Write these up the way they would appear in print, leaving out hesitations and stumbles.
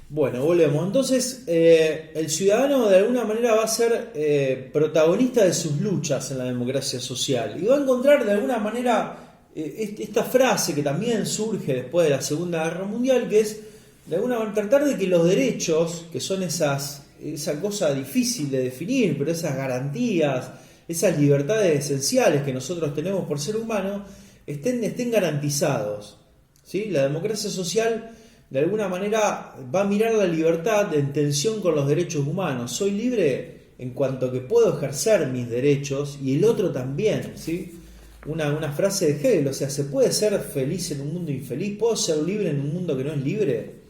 Bueno, volvemos. Entonces, el ciudadano de alguna manera va a ser protagonista de sus luchas en la democracia social y va a encontrar de alguna manera esta frase que también surge después de la Segunda Guerra Mundial, que es de alguna manera tratar de que los derechos, que son esa cosa difícil de definir, pero esas garantías, esas libertades esenciales que nosotros tenemos por ser humano, estén garantizados. ¿Sí? La democracia social de alguna manera va a mirar la libertad en tensión con los derechos humanos. Soy libre en cuanto que puedo ejercer mis derechos y el otro también, ¿sí? Una frase de Hegel, o sea, ¿se puede ser feliz en un mundo infeliz? ¿Puedo ser libre en un mundo que no es libre?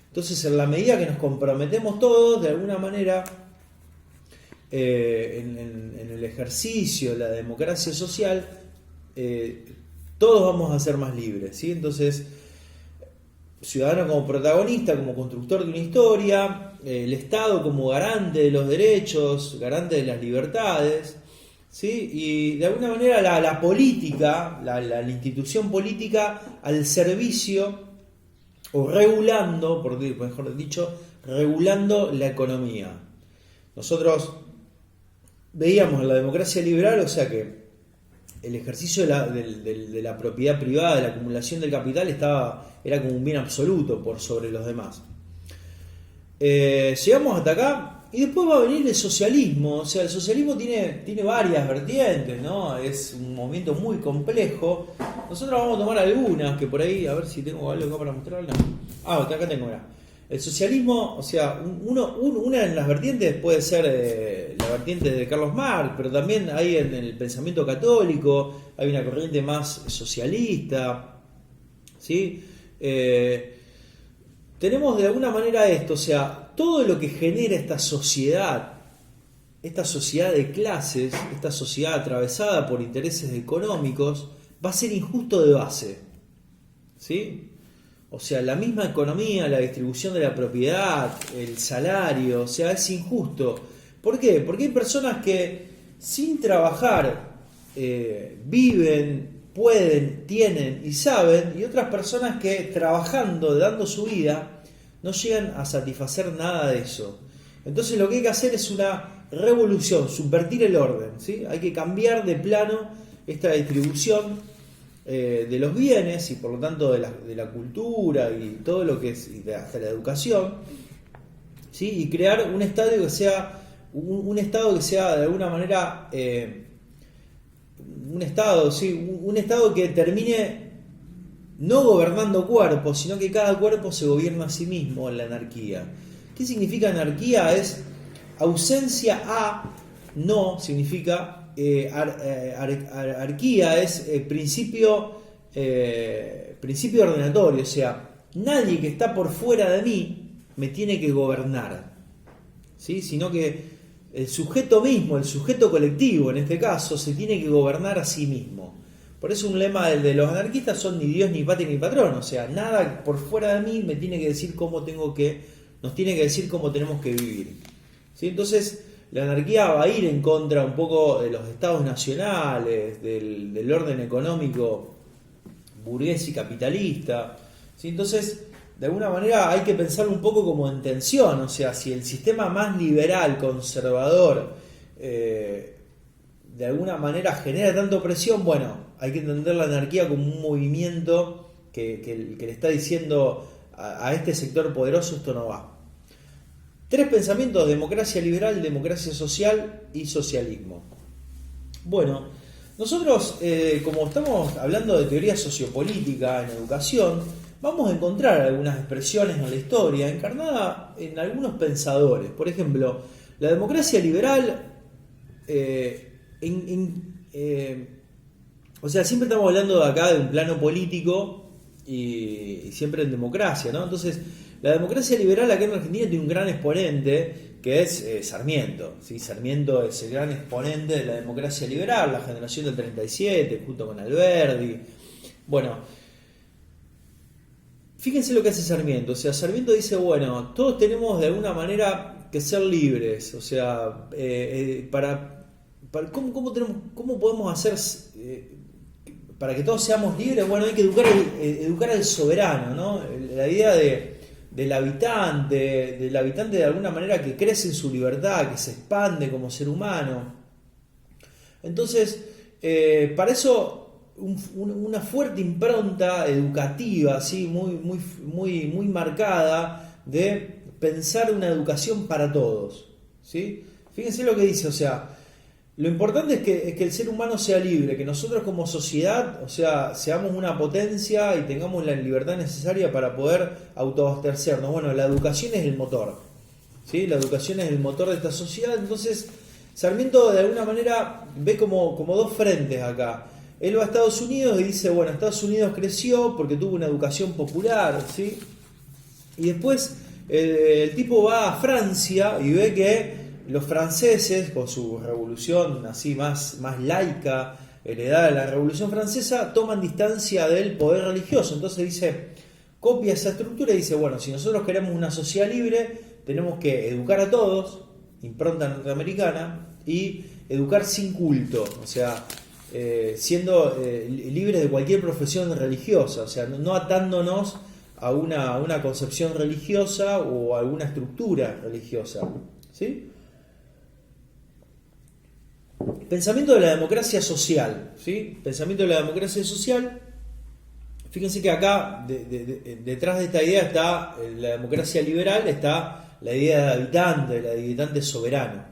Entonces, en la medida que nos comprometemos todos, de alguna manera, en el ejercicio de la democracia social, todos vamos a ser más libres, ¿sí? Entonces, ciudadano como protagonista, como constructor de una historia, el Estado como garante de los derechos, garante de las libertades, ¿sí? Y de alguna manera la política, la institución política al servicio o regulando, mejor dicho, regulando la economía. Nosotros veíamos en la democracia liberal, o sea que el ejercicio de la propiedad privada, de la acumulación del capital, era como un bien absoluto por sobre los demás. Llegamos hasta acá y después va a venir el socialismo. O sea, el socialismo tiene varias vertientes, ¿no? Es un movimiento muy complejo. Nosotros vamos a tomar algunas, que por ahí, a ver si tengo algo acá para mostrarles. Acá tengo una. El socialismo, o sea, una de las vertientes puede ser la vertiente de Carlos Marx, pero también hay en el pensamiento católico, hay una corriente más socialista, ¿sí? Tenemos de alguna manera esto, o sea, todo lo que genera esta sociedad de clases, esta sociedad atravesada por intereses económicos, va a ser injusto de base, ¿sí? O sea, la misma economía, la distribución de la propiedad, el salario, o sea, es injusto. ¿Por qué? Porque hay personas que sin trabajar viven, pueden, tienen y saben, y otras personas que trabajando, dando su vida, no llegan a satisfacer nada de eso. Entonces lo que hay que hacer es una revolución, subvertir el orden, ¿sí? Hay que cambiar de plano esta distribución de los bienes y por lo tanto de la cultura y todo lo que es, hasta la educación, ¿sí? Y crear un estado que sea un estado que sea de alguna manera un estado, ¿sí? Un estado que termine no gobernando cuerpos, sino que cada cuerpo se gobierna a sí mismo en la anarquía. ¿Qué significa anarquía? Es ausencia a, no significa arquía, es principio ordenatorio, o sea, nadie que está por fuera de mí me tiene que gobernar, ¿sí? Sino que el sujeto mismo, el sujeto colectivo en este caso, se tiene que gobernar a sí mismo. Por eso un lema de los anarquistas son ni Dios, ni patria, ni patrón, o sea, nada por fuera de mí me tiene que decir nos tiene que decir cómo tenemos que vivir, ¿sí? Entonces la anarquía va a ir en contra un poco de los estados nacionales, del orden económico burgués y capitalista, ¿sí? Entonces, de alguna manera hay que pensarlo un poco como en tensión, o sea, si el sistema más liberal, conservador, de alguna manera genera tanto presión, bueno, hay que entender la anarquía como un movimiento que le está diciendo a este sector poderoso esto no va. Tres pensamientos: democracia liberal, democracia social y socialismo. Bueno, nosotros, como estamos hablando de teoría sociopolítica en educación, vamos a encontrar algunas expresiones en la historia encarnada en algunos pensadores. Por ejemplo, la democracia liberal, o sea, siempre estamos hablando de acá de un plano político y siempre en democracia, ¿no? Entonces, la democracia liberal acá en Argentina tiene un gran exponente que es Sarmiento, ¿sí? Sarmiento es el gran exponente de la democracia liberal, la generación del 37, junto con Alberdi. Bueno, fíjense lo que hace Sarmiento. O sea, Sarmiento dice, bueno, todos tenemos de alguna manera que ser libres. O sea, ¿cómo podemos hacer para que todos seamos libres? Bueno, hay que educar al soberano, ¿no? La idea de del habitante de alguna manera que crece en su libertad, que se expande como ser humano. Entonces, para eso una fuerte impronta educativa, ¿sí? Muy marcada de pensar una educación para todos, ¿sí? Fíjense lo que dice, o sea, lo importante es que el ser humano sea libre, que nosotros como sociedad, o sea, seamos una potencia y tengamos la libertad necesaria para poder autoabastecernos. Bueno, la educación es el motor, ¿sí? La educación es el motor de esta sociedad. Entonces, Sarmiento de alguna manera ve como dos frentes acá. Él va a Estados Unidos y dice, bueno, Estados Unidos creció porque tuvo una educación popular, ¿sí? Y después el tipo va a Francia y ve que los franceses, con su revolución así más laica, heredada de la Revolución Francesa, toman distancia del poder religioso. Entonces dice, copia esa estructura y dice, bueno, si nosotros queremos una sociedad libre, tenemos que educar a todos, impronta norteamericana, y educar sin culto, o sea, siendo libres de cualquier profesión religiosa, o sea, no atándonos a una concepción religiosa o a alguna estructura religiosa, ¿sí? Pensamiento de la democracia social, ¿sí? Pensamiento de la democracia social. Fíjense que acá, detrás de esta idea está la democracia liberal, está la idea del habitante soberano.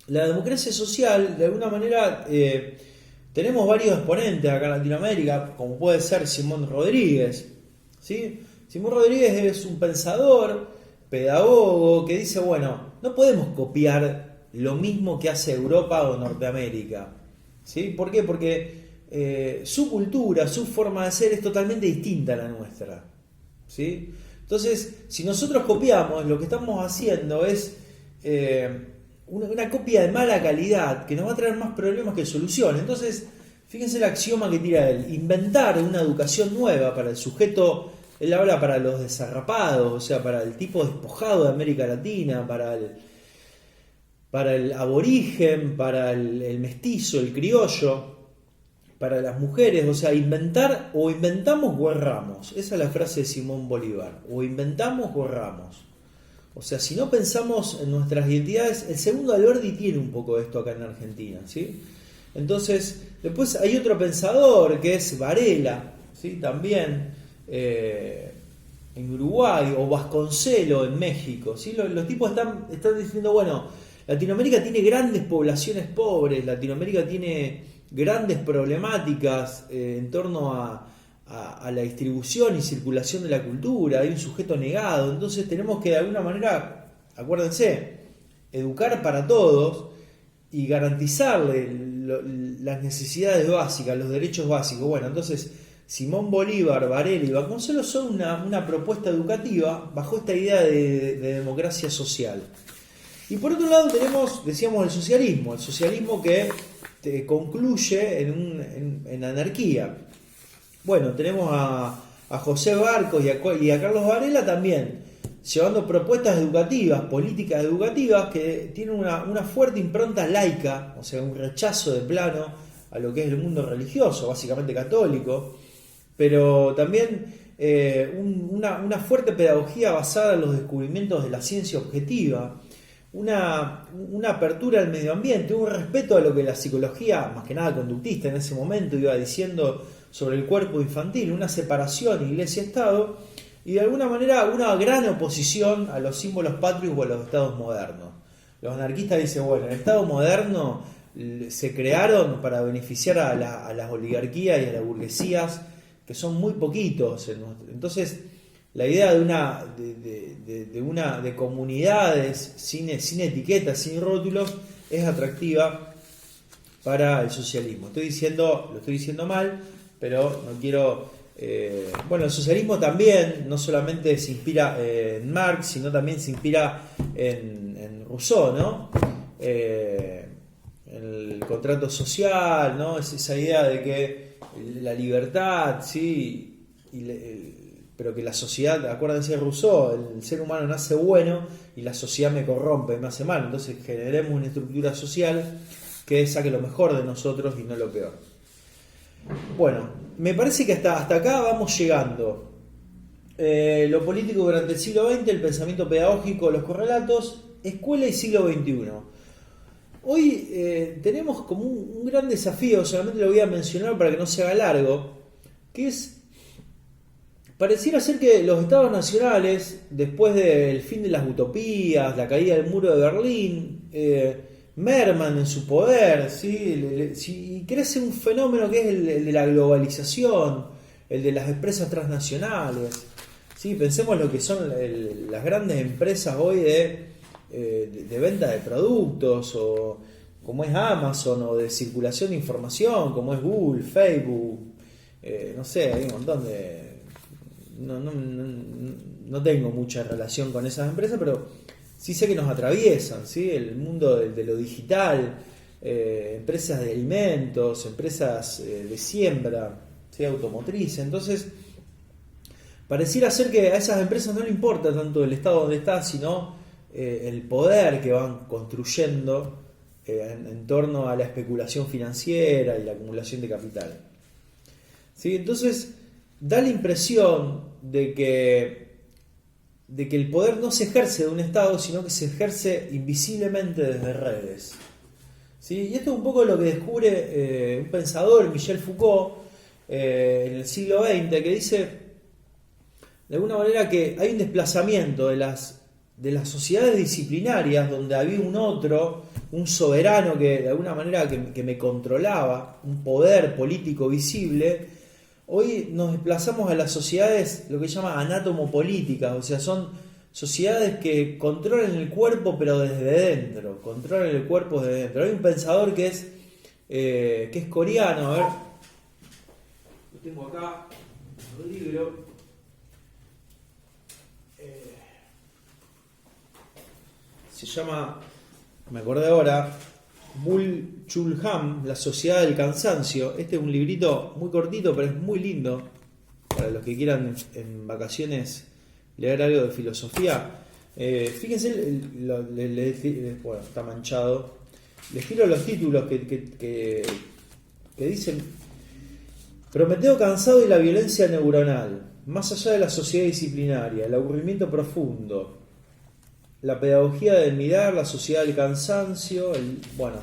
La democracia social, de alguna manera, tenemos varios exponentes acá en Latinoamérica, como puede ser Simón Rodríguez, ¿sí? Simón Rodríguez es un pensador, pedagogo, que dice, bueno, no podemos copiar lo mismo que hace Europa o Norteamérica, ¿sí? ¿Por qué? Porque su cultura, su forma de ser es totalmente distinta a la nuestra, ¿sí? Entonces, si nosotros copiamos, lo que estamos haciendo es una copia de mala calidad que nos va a traer más problemas que soluciones. Entonces, fíjense el axioma que tira él: inventar una educación nueva para el sujeto. Él habla para los desarrapados, o sea, para el tipo despojado de América Latina, para el aborigen, para el mestizo, el criollo, para las mujeres. O sea, inventar, o inventamos o erramos. Esa es la frase de Simón Bolívar: o inventamos o erramos. O sea, si no pensamos en nuestras identidades, el segundo Alberdi tiene un poco de esto acá en Argentina, ¿sí? Entonces, después hay otro pensador que es Varela, ¿sí? También en Uruguay, o Vasconcelo en México, ¿sí? Los tipos están diciendo, bueno, Latinoamérica tiene grandes poblaciones pobres, Latinoamérica tiene grandes problemáticas en torno a la distribución y circulación de la cultura, hay un sujeto negado. Entonces tenemos que de alguna manera, acuérdense, educar para todos y garantizarle las necesidades básicas, los derechos básicos. Bueno, entonces Simón Bolívar, Varela y Vasconcelos son una propuesta educativa bajo esta idea de democracia social. Y por otro lado tenemos, decíamos, el socialismo que concluye en anarquía. Bueno, tenemos a José Barcos y a Carlos Varela también, llevando propuestas educativas, políticas educativas que tienen una fuerte impronta laica, o sea, un rechazo de plano a lo que es el mundo religioso, básicamente católico, pero también una fuerte pedagogía basada en los descubrimientos de la ciencia objetiva, una apertura al medio ambiente, un respeto a lo que la psicología, más que nada conductista en ese momento, iba diciendo sobre el cuerpo infantil, una separación iglesia-estado, y de alguna manera una gran oposición a los símbolos patrios o a los estados modernos. Los anarquistas dicen, bueno, el estado moderno se crearon para beneficiar a las oligarquías y a las burguesías, que son muy poquitos. Entonces, la idea de comunidades sin etiquetas, sin rótulos, es atractiva para el socialismo. Lo estoy diciendo mal, pero no quiero... bueno, el socialismo también no solamente se inspira en Marx, sino también se inspira en Rousseau, ¿no? El contrato social, ¿no? Es esa idea de que la libertad, ¿sí? Pero que la sociedad, acuérdense de Rousseau, el ser humano nace bueno y la sociedad me corrompe, me hace mal. Entonces generemos una estructura social que saque lo mejor de nosotros y no lo peor. Bueno, me parece que hasta acá vamos llegando. lo político durante el siglo XX, el pensamiento pedagógico, los correlatos, escuela y siglo XXI. Hoy tenemos como un gran desafío, solamente lo voy a mencionar para que no se haga largo, que es, pareciera ser que los estados nacionales, después del fin de las utopías, la caída del muro de Berlín, merman en su poder, ¿sí? Y crece un fenómeno que es el de la globalización, el de las empresas transnacionales. ¿Sí? Pensemos lo que son las grandes empresas hoy de venta de productos, o como es Amazon, o de circulación de información, como es Google, Facebook, no sé, hay un montón de... No tengo mucha relación con esas empresas, pero sí sé que nos atraviesan, ¿sí? El mundo de lo digital, empresas de alimentos, empresas de siembra, ¿sí? Automotriz. Entonces, pareciera ser que a esas empresas no le importa tanto el estado donde está, sino el poder que van construyendo en torno a la especulación financiera y la acumulación de capital. ¿Sí? Entonces, da la impresión de que el poder no se ejerce de un Estado, sino que se ejerce invisiblemente desde redes. ¿Sí? Y esto es un poco lo que descubre un pensador, Michel Foucault, en el siglo XX, que dice, de alguna manera, que hay un desplazamiento de las sociedades disciplinarias, donde había un otro, un soberano que de alguna manera que me controlaba, un poder político visible. Hoy nos desplazamos a las sociedades, lo que se llama anátomo-políticas, o sea, son sociedades que controlan el cuerpo pero desde dentro, controlan el cuerpo desde dentro. Hay un pensador que es coreano, a ver, lo tengo acá, un libro, se llama, me acordé ahora, Bull Chul Han, La Sociedad del Cansancio. Este es un librito muy cortito, pero es muy lindo para los que quieran en vacaciones leer algo de filosofía. Fíjense, bueno, está manchado. Les tiro los títulos que dicen: Prometeo cansado y la violencia neuronal, más allá de la sociedad disciplinaria, el aburrimiento profundo, la pedagogía del mirar, la sociedad del cansancio. Bueno,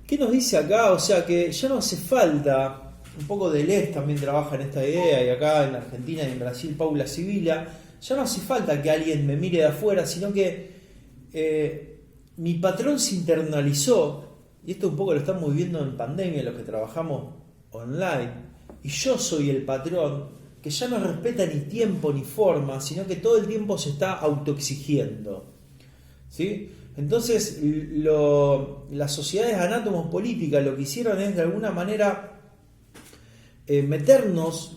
¿qué nos dice acá? O sea, que ya no hace falta, un poco Deleuze también trabaja en esta idea, y acá en Argentina y en Brasil Paula Sibila, ya no hace falta que alguien me mire de afuera, sino que mi patrón se internalizó, y esto un poco lo estamos viviendo en pandemia, los que trabajamos online, y yo soy el patrón que ya no respeta ni tiempo ni forma, sino que todo el tiempo se está autoexigiendo. ¿Sí? Entonces, las sociedades anátomos políticas lo que hicieron es de alguna manera meterse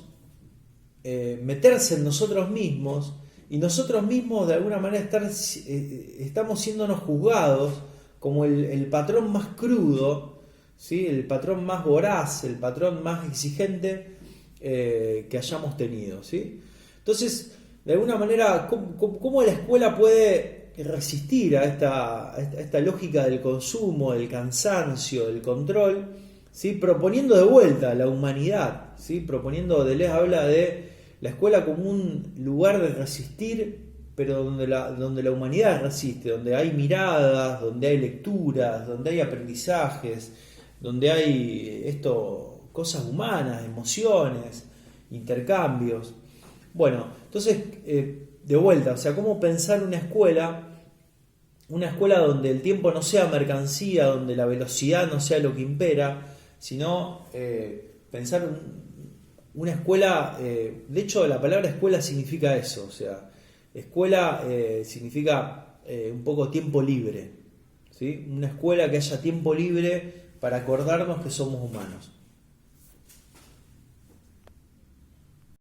en nosotros mismos, y nosotros mismos de alguna manera estamos siéndonos juzgados como el patrón más crudo, ¿sí? El patrón más voraz, el patrón más exigente que hayamos tenido, ¿sí? Entonces, de alguna manera, ¿cómo la escuela puede resistir a esta lógica del consumo, del cansancio, del control, ¿sí? Proponiendo de vuelta la humanidad, ¿sí? Deleuze habla de la escuela como un lugar de resistir, pero donde la humanidad resiste, donde hay miradas, donde hay lecturas, donde hay aprendizajes, donde hay cosas humanas, emociones, intercambios. Bueno, entonces, de vuelta, o sea, cómo pensar una escuela donde el tiempo no sea mercancía, donde la velocidad no sea lo que impera, sino pensar una escuela, de hecho la palabra escuela significa eso, o sea, escuela significa un poco tiempo libre, ¿sí? Una escuela que haya tiempo libre para acordarnos que somos humanos.